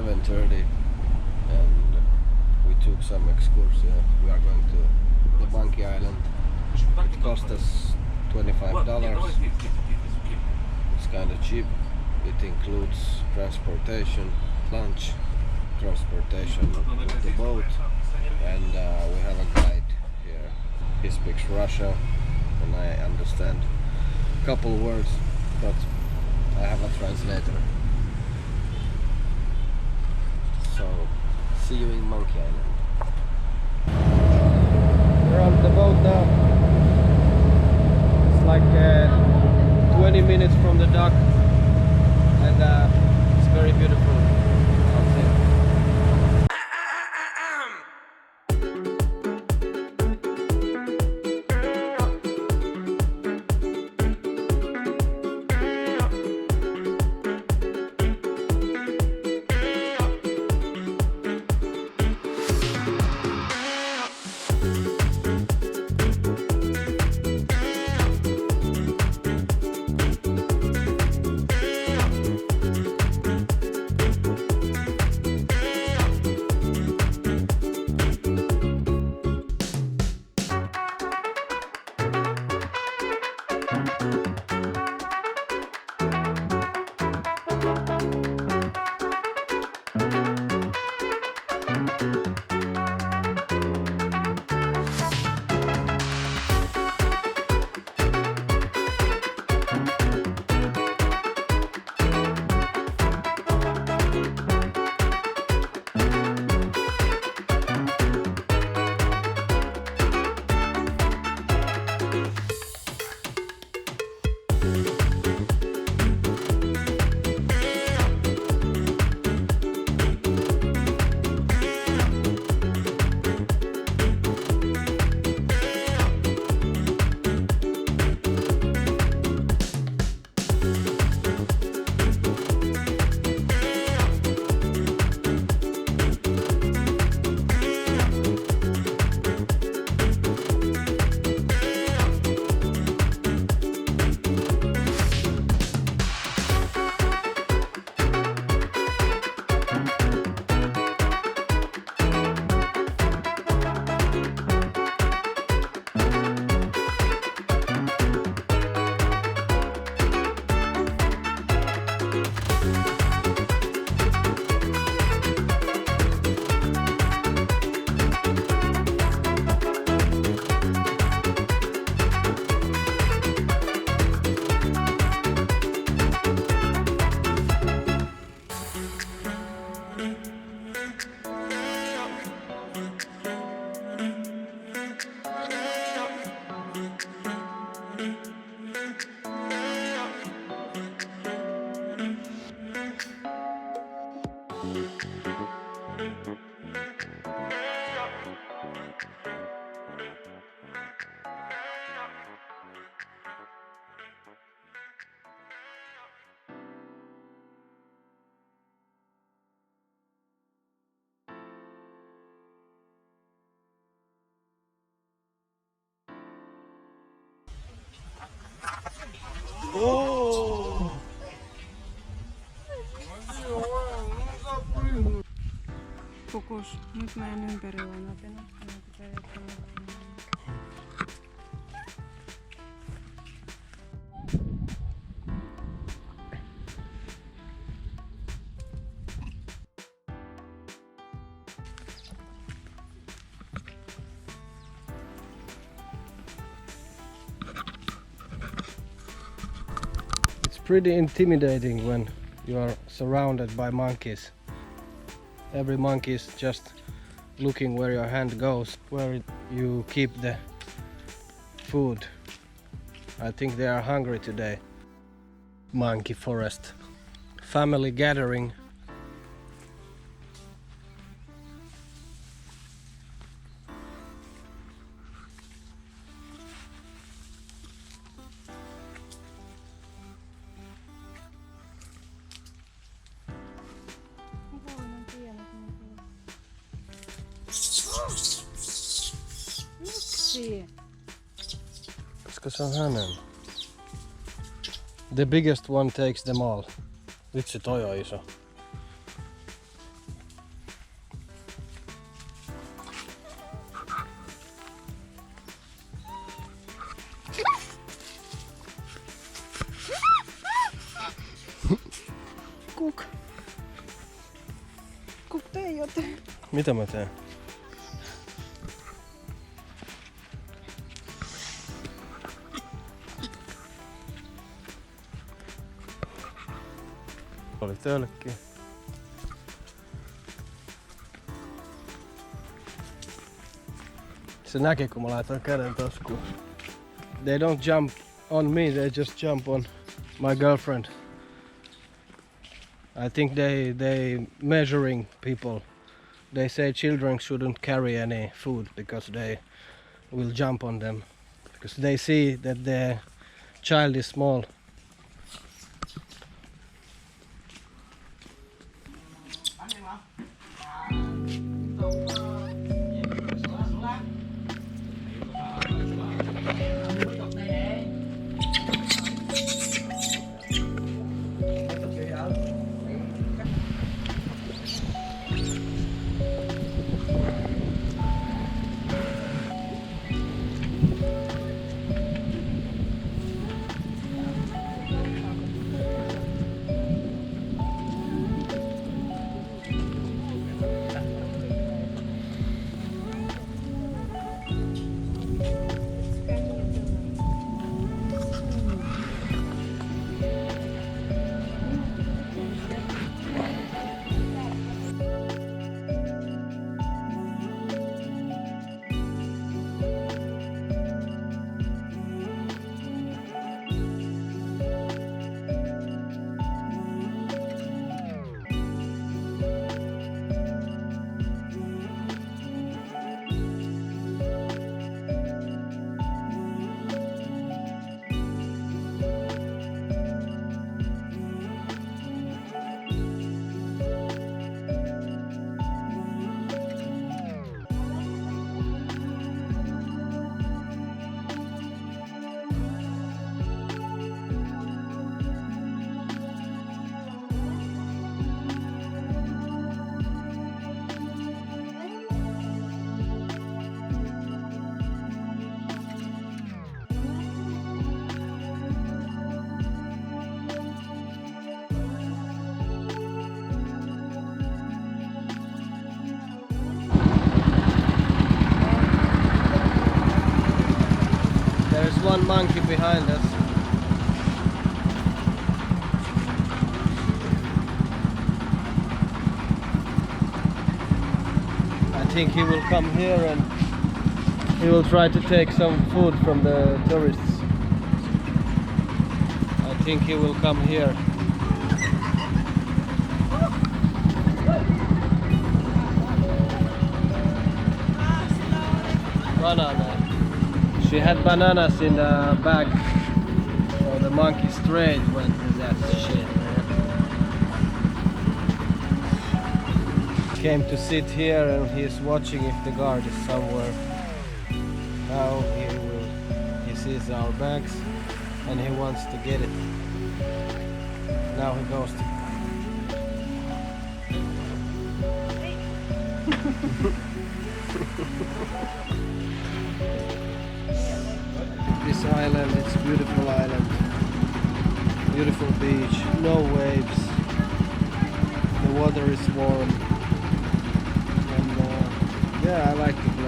11:30 and we took some excursion. We are going to the Monkey Island. It cost us $25. It's kind of cheap. It includes transportation, lunch, transportation with the boat, and we have a guide here. He speaks Russian and I understand a couple words, but I have a translator. So, see you in Monkey Island. We're on the boat now. It's like 20 minutes from the dock, and it's very beautiful out there. Oh! Fokus. Nyt mä en ympärillä napina. It's pretty intimidating when you are surrounded by monkeys. Every monkey is just looking where your hand goes, where you keep the food. I think they are hungry today. Monkey forest. Family gathering. Koska se on hänen. The biggest one takes them all. Vitsi, toi on iso. Kuk, tee jotain. Mitä mä teen? Oli tölkki. Se näki kun mä laitoin käden taskuun. They don't jump on me, they just jump on my girlfriend. I think they measuring people. They say children shouldn't carry any food because they will jump on them. Because they see that the child is small. There's one monkey behind us. I think he will come here and he will try to take some food from the tourists. I think he will come here. Banana. She had bananas in the bag, so the monkey straight went to that shit, man. Came to sit here and he's watching if the guard is somewhere. Now he sees our bags and he wants to get it. Now he goes to... This island, it's a beautiful island, beautiful beach, no waves, the water is warm, and yeah, I like the place.